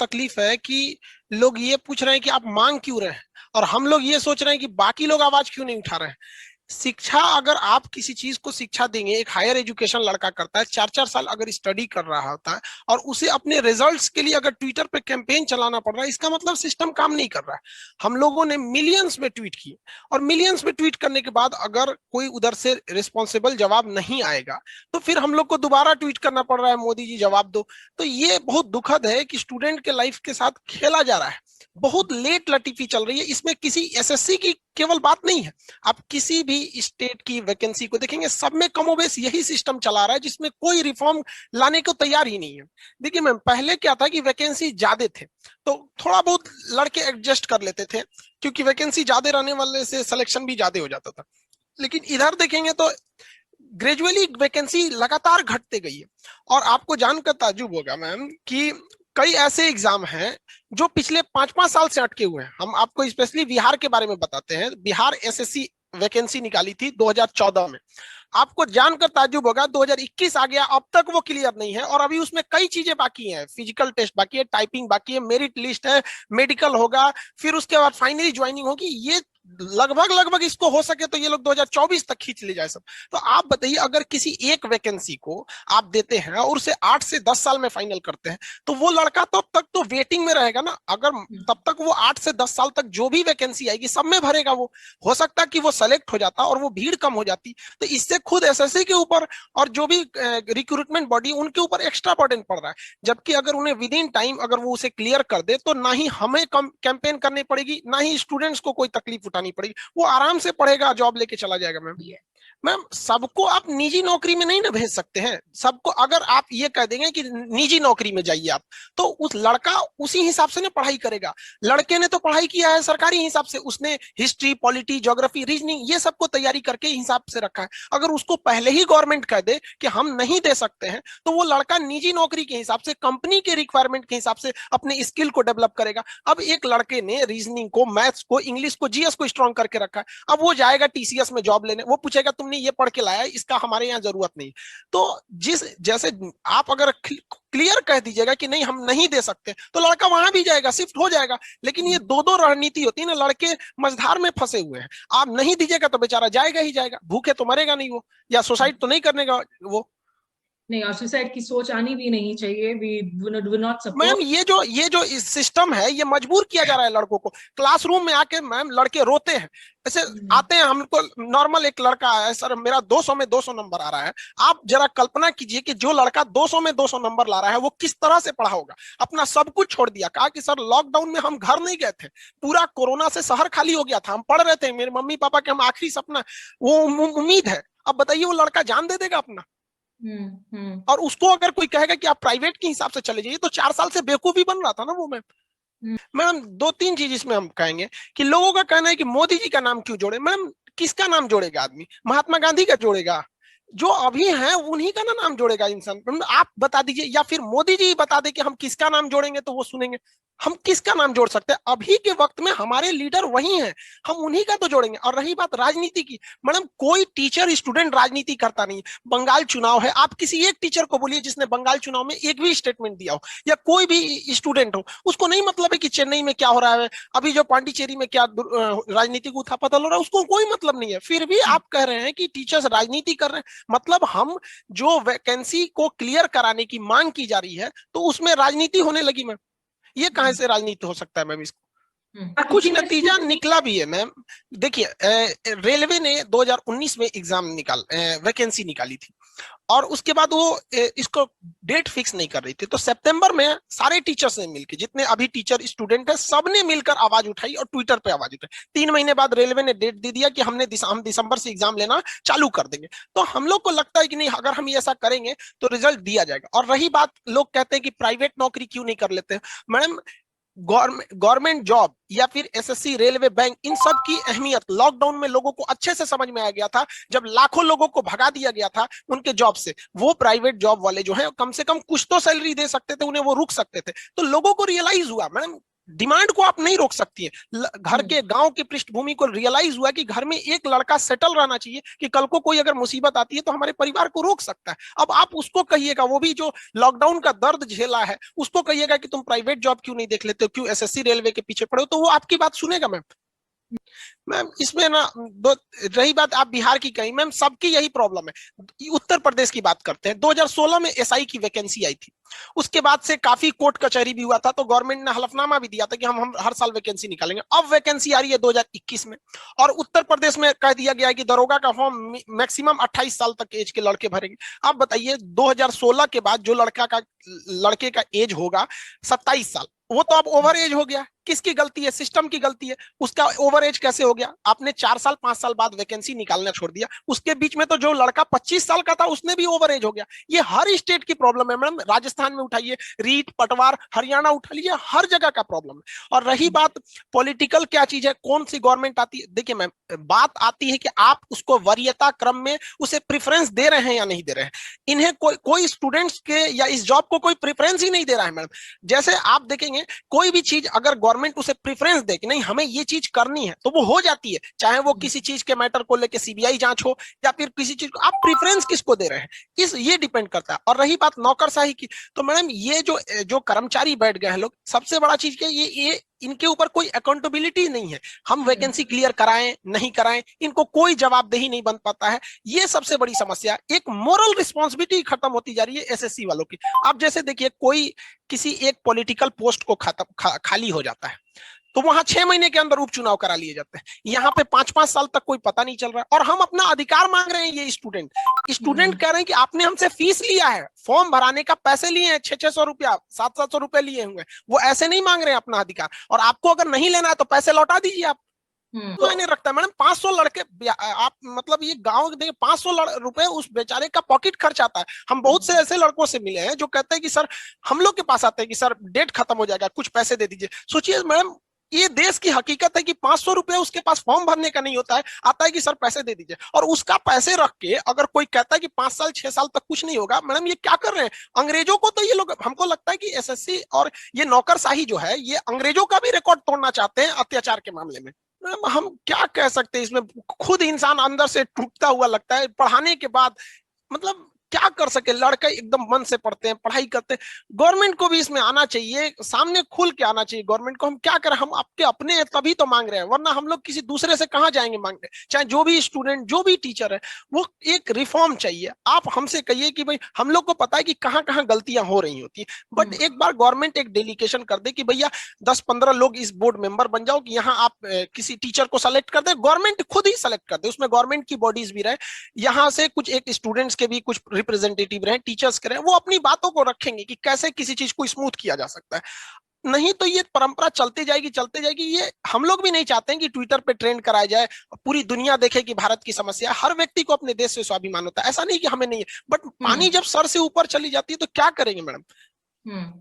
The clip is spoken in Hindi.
तकलीफ है कि लोग ये पूछ रहे हैं कि आप मांग क्यों रहे हैं, और हम लोग ये सोच रहे हैं कि बाकी लोग आवाज क्यों नहीं उठा रहे हैं। शिक्षा, अगर आप किसी चीज को शिक्षा देंगे, एक हायर एजुकेशन लड़का करता है, 4 4 साल अगर स्टडी कर रहा होता है, और उसे अपने रिजल्ट्स के लिए अगर ट्विटर पे कैंपेन चलाना पड़ रहा है, इसका मतलब सिस्टम काम नहीं कर रहा है। हम लोगों ने मिलियंस में ट्वीट किए, और मिलियंस में ट्वीट करने के बाद अगर कोई उधर से रिस्पॉन्सिबल जवाब नहीं आएगा, तो फिर हम लोग को दोबारा ट्वीट करना पड़ रहा है, मोदी जी जवाब दो। तो ये बहुत दुखद है कि स्टूडेंट के लाइफ के साथ खेला जा रहा है। बहुत लेट लटीफी चल रही है, इसमें किसी एसएससी की केवल बात नहीं है। आप किसी भी स्टेट की वैकेंसी को देखेंगे, सब में कमोबेश यही सिस्टम चला रहा है, जिसमें कोई रिफॉर्म लाने को तैयार ही नहीं है। देखिए मैम, पहले क्या था कि वैकेंसी ज्यादा थे तो थोड़ा बहुत लड़के एडजस्ट कर लेते थे, क्योंकि वैकेंसी ज्यादा रहने वाले से सिलेक्शन भी ज्यादा हो जाता था। लेकिन इधर देखेंगे तो ग्रेजुअली वैकेंसी लगातार घटते गई है। और आपको जानकर ताज्जुब होगा मैम कि कई ऐसे एग्जाम हैं जो पिछले 5 5 साल से अटके हुए हैं। हम आपको स्पेशली बिहार के बारे में बताते हैं। बिहार एसएससी वैकेंसी निकाली थी 2014 में। आपको जानकर ताज्जुब होगा 2021 आ गया, अब तक वो क्लियर नहीं है, और अभी उसमें कई चीजें बाकी हैं। फिजिकल टेस्ट बाकी है, टाइपिंग बाकी है, मेरिट लिस्ट है, मेडिकल होगा, फिर उसके बाद फाइनली ज्वाइनिंग होगी। ये लगभग लगभग इसको हो सके तो ये लोग 2024 तक खींच ले जाए सब। तो आप बताइए, अगर किसी एक वैकेंसी को आप देते हैं और उसे 8 से 10 साल में फाइनल करते हैं, तो वो लड़का तब तक तो वेटिंग में रहेगा ना। अगर तब तक वो 8 से 10 साल तक जो भी वैकेंसी आएगी सब में भरेगा। वो हो सकता है कि वो सेलेक्ट हो जाता और वो भीड़ कम हो जाती। तो इससे खुद एसएससी के ऊपर और जो भी रिक्रूटमेंट बॉडी उनके ऊपर एक्स्ट्रा बर्डन पड़ रहा है। जबकि अगर उन्हें विद इन टाइम अगर वो उसे क्लियर कर दे, तो ना ही हमें कैंपेन करनी पड़ेगी, ना ही स्टूडेंट्स को कोई तकलीफ उठानी पड़ेगी। वो आराम से पढ़ेगा, जॉब लेके चला जाएगा। मैम, मैम सबको आप निजी नौकरी में नहीं ना भेज सकते हैं। सबको अगर आप ये कह देंगे कि निजी नौकरी में जाइए आप, तो उस लड़का उसी हिसाब से ना पढ़ाई करेगा। लड़के ने तो पढ़ाई किया है सरकारी हिसाब से, उसने हिस्ट्री, पॉलिटी, ज्योग्राफी, रीजनिंग ये सबको तैयारी करके हिसाब से रखा है। अगर उसको पहले ही गवर्नमेंट कह दे कि हम नहीं दे सकते हैं, तो वो लड़का निजी नौकरी के हिसाब से, कंपनी के रिक्वायरमेंट के हिसाब से अपने स्किल को डेवलप करेगा। अब एक लड़के ने रीजनिंग को, मैथ्स को, इंग्लिश को, जीएस को स्ट्रॉन्ग करके रखा है। अब वो जाएगा टीसीएस में जॉब लेने, वो पूछेगा तुमने ये पढ़ के लाया, इसका हमारे यहाँ जरूरत नहीं। तो जिस जैसे आप अगर क्लियर कह दीजिएगा कि नहीं हम नहीं दे सकते, तो लड़का वहां भी जाएगा, शिफ्ट हो जाएगा। लेकिन ये दो दो रणनीति होती है ना, लड़के मझधार में फंसे हुए हैं। आप नहीं दीजिएगा तो बेचारा जाएगा ही जाएगा, भूखे तो मरेगा नहीं वो, या सुसाइड तो नहीं करने का वो। नहीं, और सुसाइड की सोच आनी भी नहीं चाहिए। We do not ma'am, support. ये जो सिस्टम है, ये मजबूर किया जा रहा है लड़कों को। क्लासरूम में आके मैम लड़के रोते हैं, ऐसे आते हैं। हमको नॉर्मल एक लड़का है, सर मेरा 200 में 200 नंबर आ रहा है। आप जरा कल्पना कीजिए कि जो लड़का 200 में 200 नंबर ला रहा है वो किस तरह से पढ़ा होगा। अपना सब कुछ छोड़ दिया, कहा कि सर लॉकडाउन में हम घर नहीं गए थे, पूरा कोरोना से शहर खाली हो गया था, हम पढ़ रहे थे, मेरे मम्मी पापा के हम आखिरी सपना वो उम्मीद है। अब बताइए वो लड़का जान दे देगा अपना? और उसको अगर कोई कहेगा कि आप प्राइवेट के हिसाब से चले जाइए, तो 4 साल से बेवकूफी बन रहा था ना वो। मैम 2 3 चीज इसमें हम कहेंगे कि लोगों का कहना है कि मोदी जी का नाम क्यों जोड़े। मैम, किसका नाम जोड़ेगा आदमी? महात्मा गांधी का जोड़ेगा? जो अभी हैं उन्हीं का ना नाम जोड़ेगा इंसान। आप बता दीजिए, या फिर मोदी जी बता दे कि हम किसका नाम जोड़ेंगे तो वो सुनेंगे। हम किसका नाम जोड़ सकते हैं? अभी के वक्त में हमारे लीडर वही हैं, हम उन्हीं का तो जोड़ेंगे। और रही बात राजनीति की, मैडम कोई टीचर स्टूडेंट राजनीति करता नहीं। बंगाल चुनाव है, आप किसी एक टीचर को बोलिए जिसने बंगाल चुनाव में एक भी स्टेटमेंट दिया हो, या कोई भी स्टूडेंट हो, उसको नहीं मतलब है कि चेन्नई में क्या हो रहा है, अभी जो पांडिचेरी में क्या राजनीतिक उथापतल हो रहा है, उसको कोई मतलब नहीं है। फिर भी आप कह रहे हैं कि टीचर्स राजनीति कर रहे हैं। मतलब हम जो वैकेंसी को क्लियर कराने की मांग की जा रही है, तो उसमें राजनीति होने लगी। मैम, ये कहां से राजनीति हो सकता है मैम? इसको कुछ नतीजा निकला भी है मैम। देखिए, रेलवे ने 2019 में एग्जाम वैकेंसी निकाली थी, और उसके बाद वो इसको डेट फिक्स नहीं कर रही थी। तो सितंबर में सारे टीचर्स ने मिलकर, जितने अभी टीचर स्टूडेंट है, सबने मिलकर आवाज उठाई और ट्विटर पे आवाज उठाई। 3 महीने बाद रेलवे ने डेट दे दिया कि हम दिसंबर से एग्जाम लेना चालू कर देंगे। तो हम लोग को लगता है कि नहीं, अगर हम ऐसा करेंगे तो रिजल्ट दिया जाएगा। और रही बात, लोग कहते हैं कि प्राइवेट नौकरी क्यों नहीं कर लेते हैं। मैडम, गवर्नमेंट जॉब या फिर एसएससी, रेलवे, बैंक, इन सब की अहमियत लॉकडाउन में लोगों को अच्छे से समझ में आ गया था। जब लाखों लोगों को भगा दिया गया था उनके जॉब से, वो प्राइवेट जॉब वाले जो है कम से कम कुछ तो सैलरी दे सकते थे, उन्हें वो रुक सकते थे। तो लोगों को रियलाइज हुआ मैडम, डिमांड को आप नहीं रोक सकती है। घर के गांव की पृष्ठभूमि को रियलाइज हुआ कि घर में एक लड़का सेटल रहना चाहिए कि कल को कोई अगर मुसीबत आती है तो हमारे परिवार को रोक सकता है। अब आप उसको कहिएगा, वो भी जो लॉकडाउन का दर्द झेला है, उसको कहिएगा कि तुम प्राइवेट जॉब क्यों नहीं देख लेते हो, क्यों एसएससी रेलवे के पीछे पड़े हो, तो वो आपकी बात सुनेगा मैम। मैम इसमें ना दो, रही बात आप बिहार की कही, मैम सबकी यही प्रॉब्लम है। उत्तर प्रदेश की बात करते हैं, 2016 में एसआई की वैकेंसी आई थी, उसके बाद से काफी कोर्ट कचहरी भी हुआ था, तो गवर्नमेंट ने हलफनामा भी दिया था कि हम हर साल वैकेंसी निकालेंगे। अब वैकेंसी आ रही है 2021 में, और उत्तर प्रदेश में कह दिया गया है कि दरोगा का फॉर्म मैक्सिमम 28 साल तक एज के लड़के भरेंगे। आप बताइए 2016 के बाद जो लड़के का एज होगा 27 साल, वो तो अब ओवर एज हो गया। किसकी गलती है? सिस्टम की गलती है। उसका ओवर एज कैसे हो गया? आपने 4 साल 5 साल बाद वैकेंसी निकालना छोड़ दिया, उसके बीच में तो जो लड़का 25 साल का था उसने भी ओवर एज हो गया। ये हर स्टेट की प्रॉब्लम है मैडम, राजस्थान में उठाइए, रीट पटवार, हरियाणा उठा लीजिए, हर जगह का प्रॉब्लम है। और रही बात पॉलिटिकल क्या चीज है, कौन सी गवर्नमेंट आती है, देखिए मैम बात आती है कि आप उसको वरीयता क्रम में उसे प्रेफरेंस दे रहे हैं या नहीं दे रहे हैं। इन्हें कोई स्टूडेंट्स के या इस जॉब को कोई प्रेफरेंस ही नहीं दे रहा है मैडम। जैसे आप देखेंगे कोई भी चीज अगर गवर्नमेंट उसे प्रेफरेंस दे कि नहीं हमें ये चीज करनी है, तो वो हो जाती है, चाहे वो किसी चीज के मैटर को लेके सीबीआई जांच हो या फिर किसी चीज को। आप प्रेफरेंस किसको दे रहे हैं, ये डिपेंड करता है। और रही बात नौकरशाही की, तो मैडम ये जो कर्मचारी बैठ गए हैं लोग, सबसे बड़ा चीज क्या, ये इनके ऊपर कोई अकाउंटेबिलिटी नहीं है। हम वैकेंसी क्लियर कराएं नहीं कराएं, इनको कोई जवाबदेही नहीं बन पाता है। ये सबसे बड़ी समस्या, एक मोरल रिस्पॉन्सिबिलिटी खत्म होती जा रही है एसएससी वालों की। आप जैसे देखिए कोई किसी एक पॉलिटिकल पोस्ट को खाली हो जाता है, तो वहां 6 महीने के अंदर उपचुनाव करा लिए जाते हैं। यहाँ पे 5-5 साल तक कोई पता नहीं चल रहा है, और हम अपना अधिकार मांग रहे हैं। ये स्टूडेंट कह रहे हैं कि आपने हमसे फीस लिया है, फॉर्म भराने का पैसे लिए हैं, 600-600 रुपया 700-700 रुपए लिए हुए, वो ऐसे नहीं मांग रहे हैं अपना अधिकार। और आपको अगर नहीं लेना है तो पैसे लौटा दीजिए आप। मैंने रखता है मैडम 500 लड़के, आप मतलब ये गांव देखिए 500 रुपए उस बेचारे का पॉकेट खर्च आता है। हम बहुत से ऐसे लड़कों से मिले हैं जो कहते हैं कि सर, हम लोग के पास आते हैं कि सर डेट खत्म हो जाएगा, कुछ पैसे दे दीजिए। सोचिए मैडम, ये देश की हकीकत है कि 500 रुपए उसके पास फॉर्म भरने का नहीं होता है, आता है कि सर पैसे दे दीजिए। और उसका पैसे रख के अगर कोई कहता है कि 5 साल 6 साल तक कुछ नहीं होगा, मैडम ये क्या कर रहे हैं? अंग्रेजों को तो ये लोग, हमको लगता है कि एसएससी और ये नौकरशाही जो है, ये अंग्रेजों का भी रिकॉर्ड तोड़ना चाहते हैं अत्याचार के मामले में। हम क्या कह सकते हैं इसमें, खुद इंसान अंदर से टूटता हुआ लगता है पढ़ाने के बाद। मतलब क्या कर सके, लड़के एकदम मन से पढ़ते हैं, पढ़ाई करते हैं। गवर्नमेंट को भी इसमें आना चाहिए, सामने खुल के आना चाहिए गवर्नमेंट को। हम क्या करें, हम आपके अपने हैं तभी तो मांग रहे हैं, वरना हम लोग किसी दूसरे से कहां जाएंगे मांगने। चाहे जो भी स्टूडेंट, जो भी टीचर है, वो एक रिफॉर्म चाहिए। आप हमसे कहिए कि भाई हम लोग को पता है कि कहां कहां गलतियां हो रही होती है, बट एक बार गवर्नमेंट एक डेलीगेशन कर दे कि भैया 10-15 लोग इस बोर्ड मेंबर बन जाओ, कि यहाँ आप किसी टीचर को सेलेक्ट कर दे, गवर्नमेंट खुद ही सेलेक्ट कर दे, उसमें गवर्नमेंट की बॉडीज भी रहे, यहाँ से कुछ एक स्टूडेंट्स के भी कुछ रिप्रेजेंटेटिव रहे, टीचर्स के रहे, वो अपनी बातों को रखेंगे कि कैसे किसी चीज को स्मूथ किया जा सकता है। नहीं तो ये परंपरा चलती जाएगी। ये हम लोग भी नहीं चाहते हैं कि ट्विटर पे ट्रेंड कराया जाए, पूरी दुनिया देखे कि भारत की समस्या। हर व्यक्ति को अपने देश से स्वाभिमान होता है, ऐसा नहीं कि हमें नहीं है, बट पानी जब सर से ऊपर चली जाती है तो क्या करेंगे मैडम।